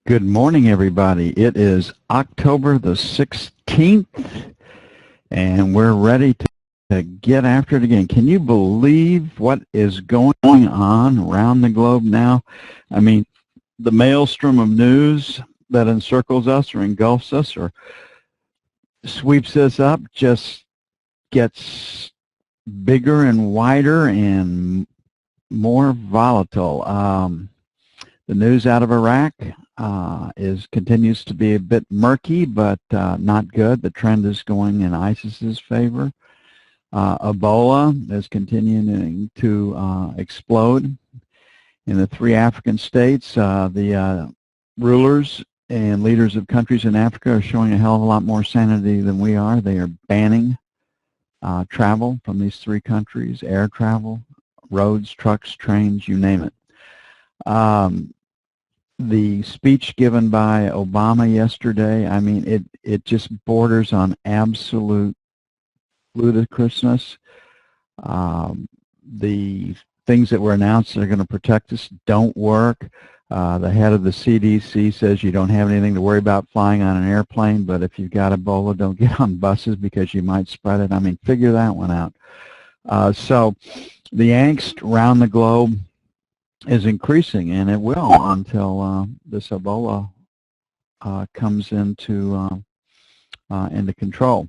Good morning, everybody. It is October the 16th, and we're ready to get after it again. Can you believe what is going on around the globe now? I mean, the maelstrom of news that encircles us or engulfs us or sweeps us up just gets bigger and wider and more volatile. The news out of Iraq continues to be a bit murky, but not good. The trend is going in ISIS's favor. Ebola is continuing to explode in the 3 African states. The rulers and leaders of countries in Africa are showing a hell of a lot more sanity than we are. They are banning travel from these 3 countries, air travel, roads, trucks, trains, you name it. The speech given by Obama yesterday, I mean, it just borders on absolute ludicrousness. The things that were announced that are going to protect us don't work. The head of the CDC says you don't have anything to worry about flying on an airplane, but if you've got Ebola, don't get on buses because you might spread it. I mean, figure that one out. So the angst around the globe is increasing, and it will until this Ebola comes into control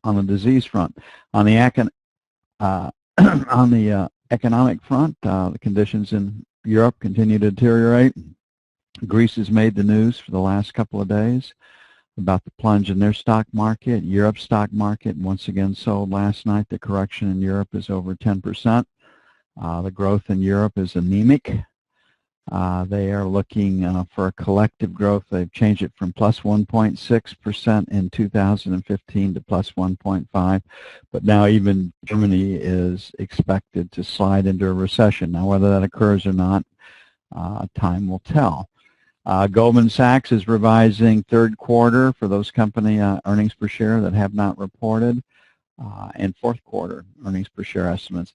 on the disease front. On the economic front, the conditions in Europe continue to deteriorate. Greece has made the news for the last couple of days about the plunge in their stock market. Europe's stock market once again sold last night. The correction in Europe is over 10%. The growth in Europe is anemic. They are looking for a collective growth. They've changed it from plus 1.6% in 2015 to plus 1.5%. But now even Germany is expected to slide into a recession. Now, whether that occurs or not, time will tell. Goldman Sachs is revising third quarter for those company earnings per share that have not reported, and fourth quarter earnings per share estimates.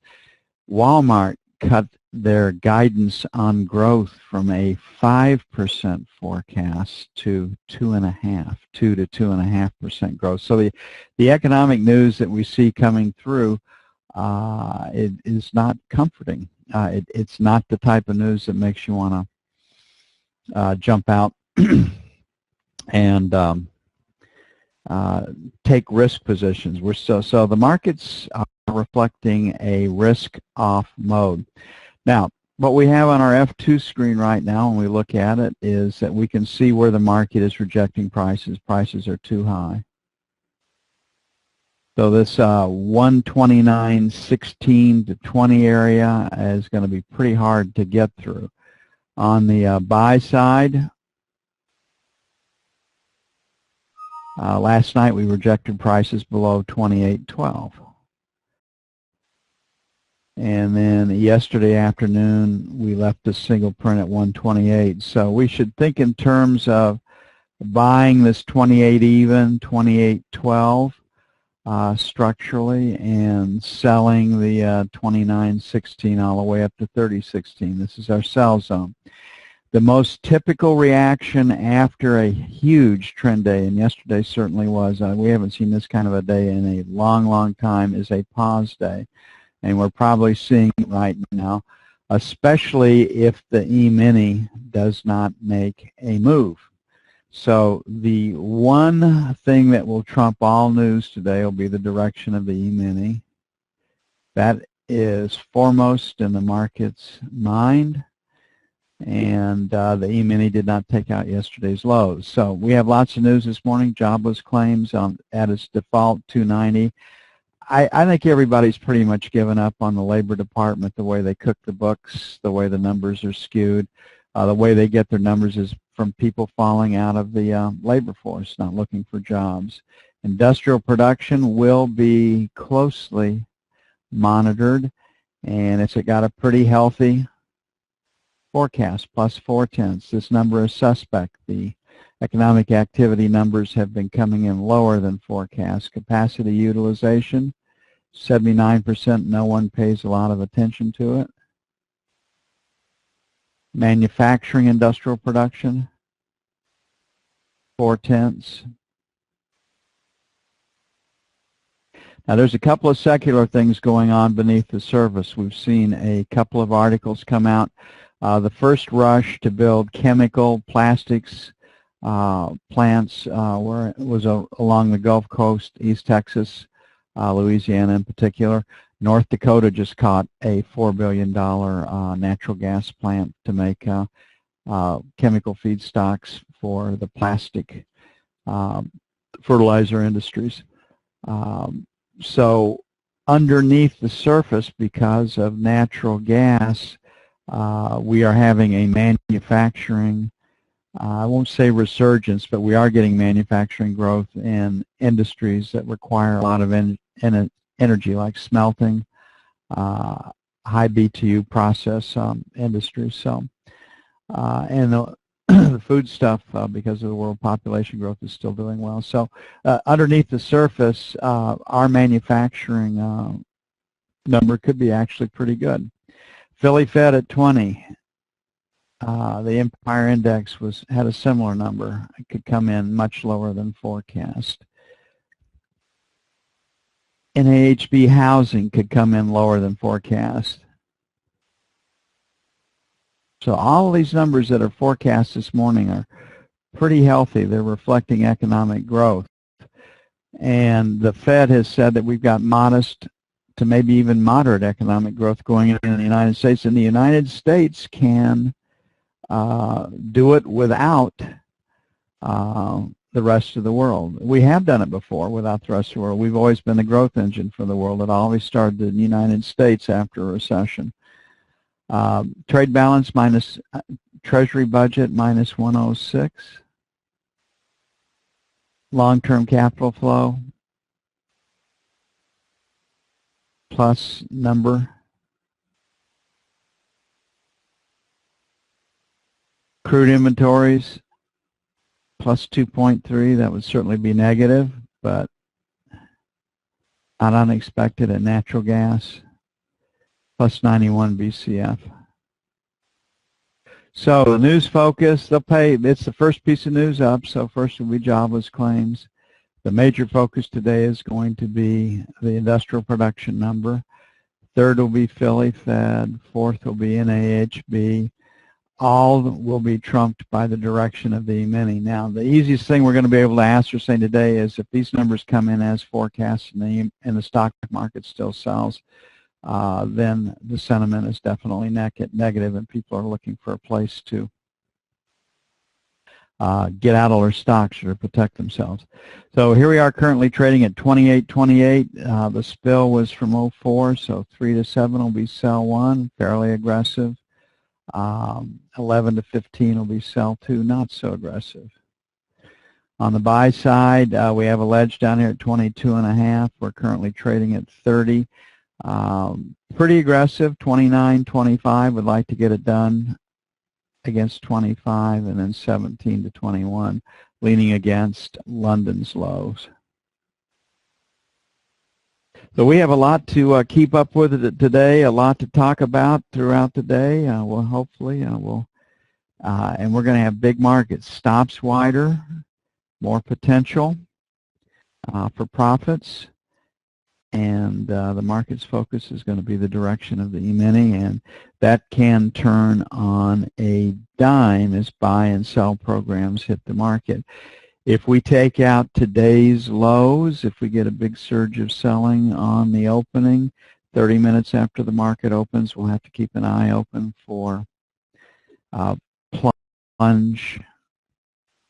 Walmart cut their guidance on growth from a 5% forecast to 2 to 2.5% growth. So the economic news that we see coming through it is not comforting. It's not the type of news that makes you want to jump out and take risk positions. So the markets are reflecting a risk-off mode. Now, what we have on our F2 screen right now when we look at it is that we can see where the market is rejecting prices. Prices are too high. So this 129.16 to 20 area is going to be pretty hard to get through. On the buy side, last night we rejected prices below 28.12. And then yesterday afternoon, we left a single print at 128. So we should think in terms of buying this 28 even, 28.12 structurally, and selling the 29.16 all the way up to 30.16. This is our sell zone. The most typical reaction after a huge trend day, and yesterday certainly was, we haven't seen this kind of a day in a long, long time, is a pause day. And we're probably seeing it right now, especially if the E-mini does not make a move. So the one thing that will trump all news today will be the direction of the E-mini. That is foremost in the market's mind. And the E-mini did not take out yesterday's lows. So we have lots of news this morning. Jobless claims at its default 290. I think everybody's pretty much given up on the Labor Department, the way they cook the books, the way the numbers are skewed. The way they get their numbers is from people falling out of the labor force, not looking for jobs. Industrial production will be closely monitored, and it's got a pretty healthy forecast, plus 0.4. This number is suspect. The economic activity numbers have been coming in lower than forecast. Capacity utilization, 79%. No one pays a lot of attention to it. Manufacturing industrial production, 4/10. Now, there's a couple of secular things going on beneath the surface. We've seen a couple of articles come out. The first rush to build chemical plastics plants was along the Gulf Coast, East Texas, Louisiana in particular. North Dakota just caught a $4 billion natural gas plant to make chemical feedstocks for the plastic fertilizer industries. So underneath the surface, because of natural gas, we are having a manufacturing, I won't say resurgence, but we are getting manufacturing growth in industries that require a lot of energy, like smelting, high BTU process industries. So, and the food stuff, because of the world population growth, is still doing well. So underneath the surface, our manufacturing number could be actually pretty good. Philly Fed at 20. The Empire Index had a similar number. It could come in much lower than forecast. NAHB housing could come in lower than forecast. So all of these numbers that are forecast this morning are pretty healthy. They're reflecting economic growth. And the Fed has said that we've got modest to maybe even moderate economic growth going in the United States. And the United States can do it without the rest of the world. We have done it before without the rest of the world. We've always been the growth engine for the world. It always started in the United States after a recession. Trade balance minus Treasury budget minus 106. Long-term capital flow plus number. Crude inventories plus 2.3. That would certainly be negative, but not unexpected. At natural gas plus 91 BCF. So the news focus, they'll pay, it's the first piece of news up, so first will be jobless claims. The major focus today is going to be the industrial production number. Third will be Philly Fed. Fourth will be NAHB. All will be trumped by the direction of the E-mini. Now, the easiest thing we're going to be able to ascertain today is if these numbers come in as forecast and the stock market still sells, then the sentiment is definitely negative, and people are looking for a place to get out of their stocks or to protect themselves. So here we are currently trading at 28.28. The spill was from 04, so 3 to 7 will be sell 1, fairly aggressive. 11 to 15 will be sell 2, not so aggressive. On the buy side, we have a ledge down here at 22.5. We're currently trading at 30. Pretty aggressive, 29.25. Would like to get it done against 25, and then 17 to 21, leaning against London's lows. So we have a lot to keep up with today, a lot to talk about throughout the day. Well, hopefully, and we're going to have big markets, stops wider, more potential for profits. And the market's focus is going to be the direction of the E-mini, and that can turn on a dime as buy and sell programs hit the market. If we take out today's lows, if we get a big surge of selling on the opening, 30 minutes after the market opens, we'll have to keep an eye open for plunge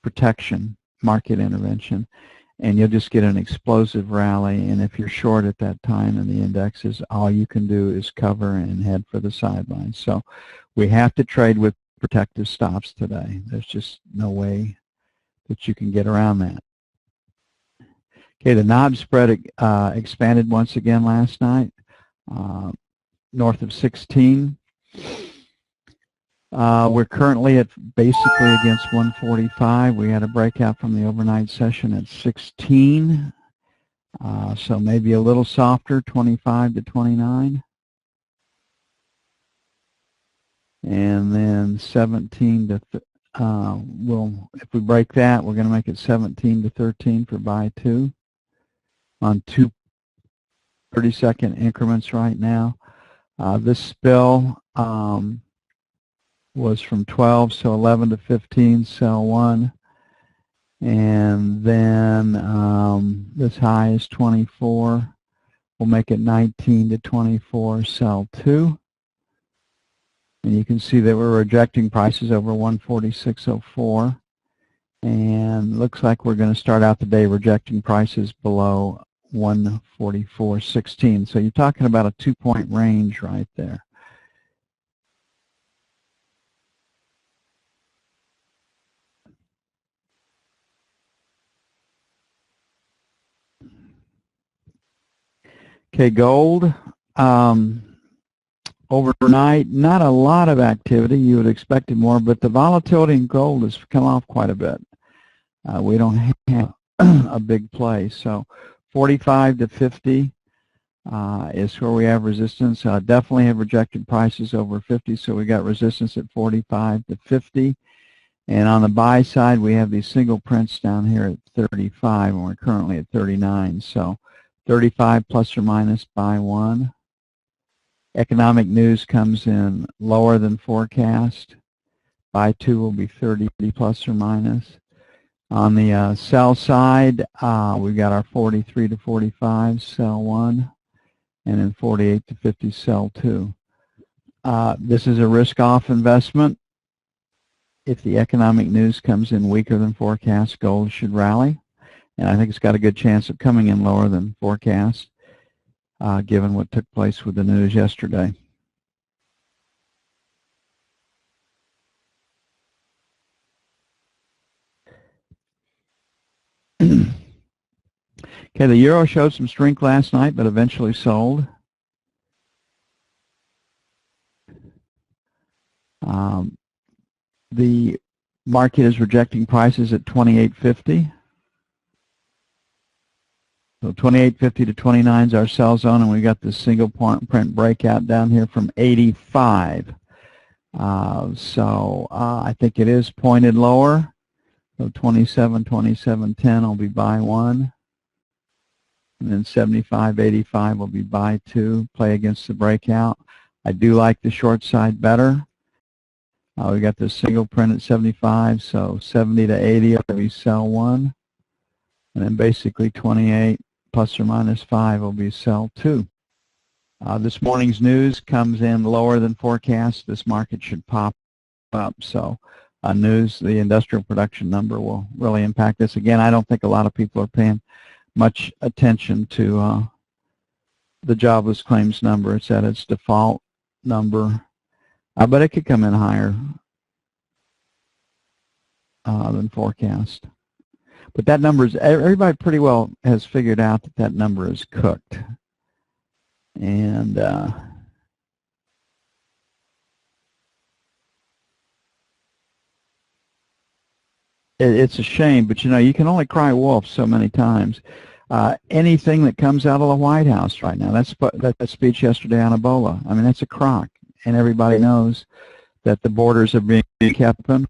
protection, market intervention. And you'll just get an explosive rally, and if you're short at that time in the indexes, all you can do is cover and head for the sidelines. So we have to trade with protective stops today. There's just no way that you can get around that. Okay, the knob spread expanded once again last night, north of 16. We're currently at basically against 145. We had a breakout from the overnight session at 16. So maybe a little softer, 25 to 29. And then 17 to if we break that, we're going to make it 17 to 13 for buy 2 on 2 30-second increments right now. This spill was from 12, so 11 to 15, sell 1. And then this high is 24. We'll make it 19 to 24, sell 2. And you can see that we're rejecting prices over 146.04. And looks like we're going to start out the day rejecting prices below 144.16. So you're talking about a 2-point range right there. Okay, gold. Overnight, not a lot of activity. You would expect it more, but the volatility in gold has come off quite a bit. We don't have a big play. So 45 to 50 is where we have resistance. Definitely have rejected prices over 50, so we got resistance at 45 to 50. And on the buy side, we have these single prints down here at 35, and we're currently at 39. So 35 plus or minus buy 1. Economic news comes in lower than forecast. Buy 2 will be 30 plus or minus. On the sell side, we've got our 43 to 45, sell 1, and then 48 to 50, sell 2. This is a risk-off investment. If the economic news comes in weaker than forecast, gold should rally. And I think it's got a good chance of coming in lower than forecast, given what took place with the news yesterday. Okay, the euro showed some strength last night, but eventually sold. The market is rejecting prices at 28.50. So 28.50 to 29 is our sell zone, and we got this single print breakout down here from 85. I think it is pointed lower. So 27.10 will be buy 1. And then 75.85 will be buy 2, play against the breakout. I do like the short side better. We got this single print at 75, so 70 to 80 will be sell 1. And then basically 28 plus or minus 5 will be sell 2. This morning's news comes in lower than forecast. This market should pop up. So news, the industrial production number will really impact this. Again, I don't think a lot of people are paying much attention to the jobless claims number. It's at its default number, but it could come in higher than forecast. But that number is, everybody pretty well has figured out that that number is cooked. And it's a shame, but you know, you can only cry wolf so many times. Anything that comes out of the White House right now, that speech yesterday on Ebola, I mean, that's a crock. And everybody knows that the borders are being kept open,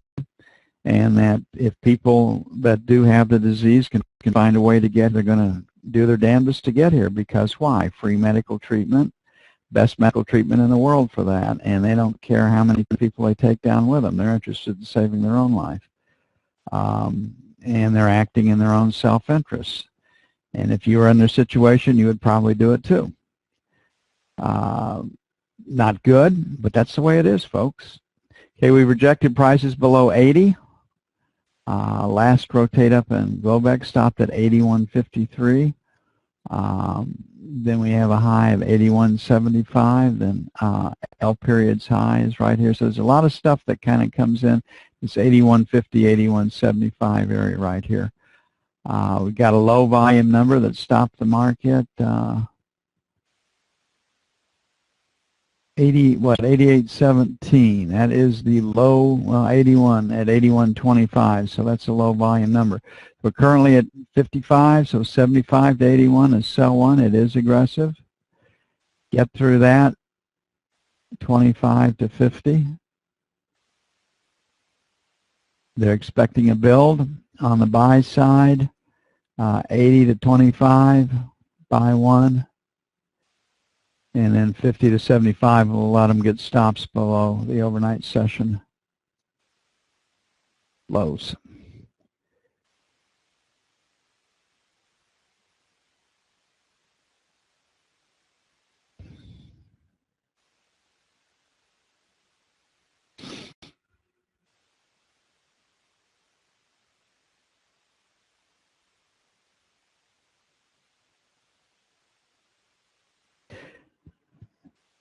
and that if people that do have the disease can find a way to get, they're going to do their damnedest to get here. Because why? Free medical treatment, best medical treatment in the world for that, and they don't care how many people they take down with them. They're interested in saving their own life. And they're acting in their own self-interest. And if you were in their situation, you would probably do it too. Not good, but that's the way it is, folks. Okay, we rejected prices below 80. Last rotate up and Globex stopped at 81.53. Then we have a high of 81.75. Then L period's high is right here. So there's a lot of stuff that kind of comes in. It's 81.50, 81.75 area right here. We got a low volume number that stopped the market. 88.17. That is the low. Well, 81 at 81.25. So that's a low volume number. We're currently at 55. So 75 to 81 is sell 1. It is aggressive. Get through that. 25 to 50. They're expecting a build on the buy side, 80 to 25, buy one, and then 50 to 75 will let them get stops below the overnight session lows.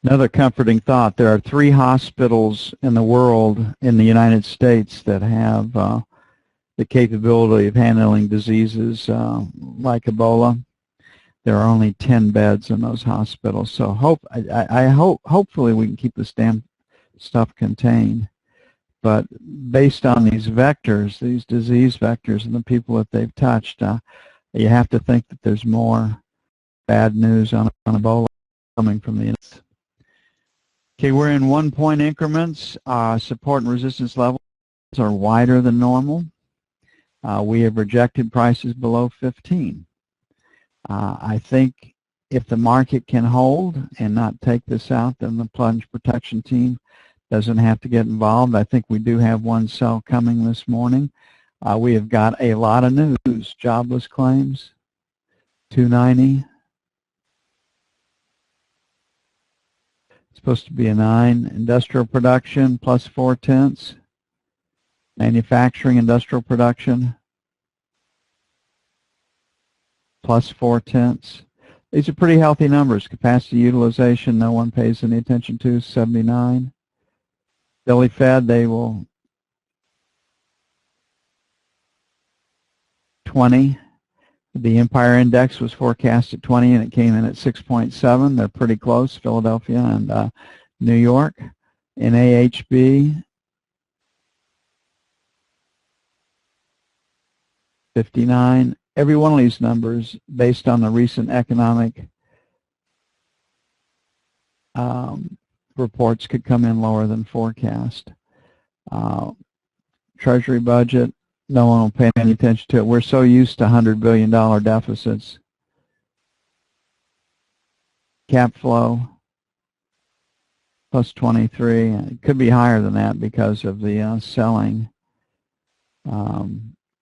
Another comforting thought, there are 3 hospitals in the world, in the United States, that have the capability of handling diseases like Ebola. There are only 10 beds in those hospitals, so hopefully we can keep this damn stuff contained. But based on these vectors, these disease vectors, and the people that they've touched, you have to think that there's more bad news on Ebola coming from the United. Okay, we're in 1-point increments. Support and resistance levels are wider than normal. We have rejected prices below 15. I think if the market can hold and not take this out, then the plunge protection team doesn't have to get involved. I think we do have one sell coming this morning. We have got a lot of news. Jobless claims, 290. Supposed to be a 9. Industrial production plus 0.4. Manufacturing industrial production plus 0.4. These are pretty healthy numbers. Capacity utilization, no one pays any attention to, 79. Philly Fed, they will 20. The Empire Index was forecast at 20 and it came in at 6.7. They're pretty close, Philadelphia and New York. In AHB, 59. Every one of these numbers, based on the recent economic reports, could come in lower than forecast. Treasury budget, no one will pay any attention to it. We're so used to $100 billion deficits. Cap flow, plus 23. It could be higher than that because of the selling.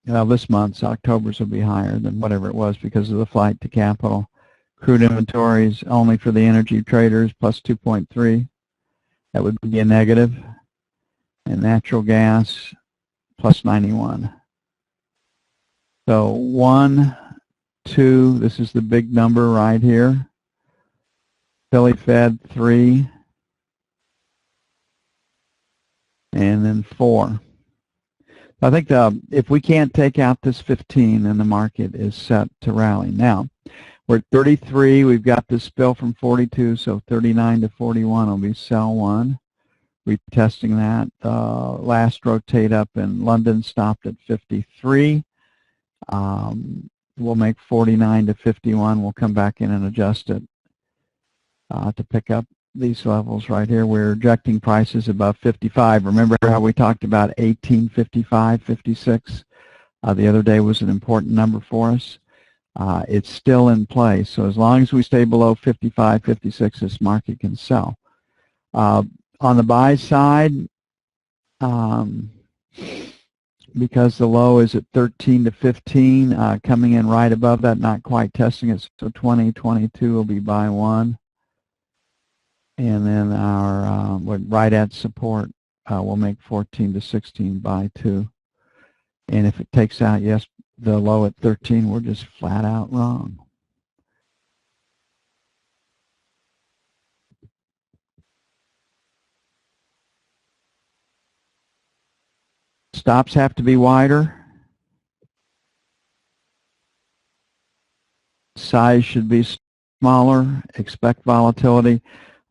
This month's, October's, will be higher than whatever it was because of the flight to capital. Crude inventories only for the energy traders, plus 2.3. That would be a negative. And natural gas, plus 91. So 1, 2, this is the big number right here. Philly Fed, 3. And then 4. I think if we can't take out this 15, then the market is set to rally. Now, we're at 33. We've got this spill from 42, so 39 to 41 will be sell 1. Retesting that. Last rotate up in London stopped at 53. We'll make 49 to 51. We'll come back in and adjust it to pick up these levels right here. We're rejecting prices above 55. Remember how we talked about 1855, 56? The other day was an important number for us. It's still in place. So as long as we stay below 55, 56, this market can sell. On the buy side, because the low is at 13 to 15, coming in right above that, not quite testing it, so 20, 22 will be buy 1. And then our right at support, we'll make 14 to 16 buy 2. And if it takes out, yes, the low at 13, we're just flat out wrong. Stops have to be wider. Size should be smaller. Expect volatility.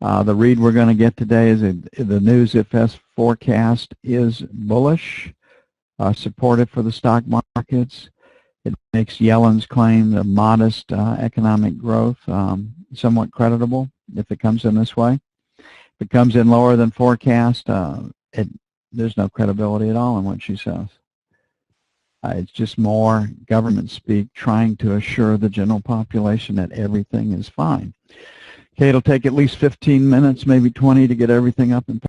The read we're going to get today is the news IFS forecast is bullish, supportive for the stock markets. It makes Yellen's claim of modest economic growth somewhat creditable if it comes in this way. If it comes in lower than forecast, there's no credibility at all in what she says. It's just more government speak trying to assure the general population that everything is fine. Okay, it'll take at least 15 minutes, maybe 20, to get everything up and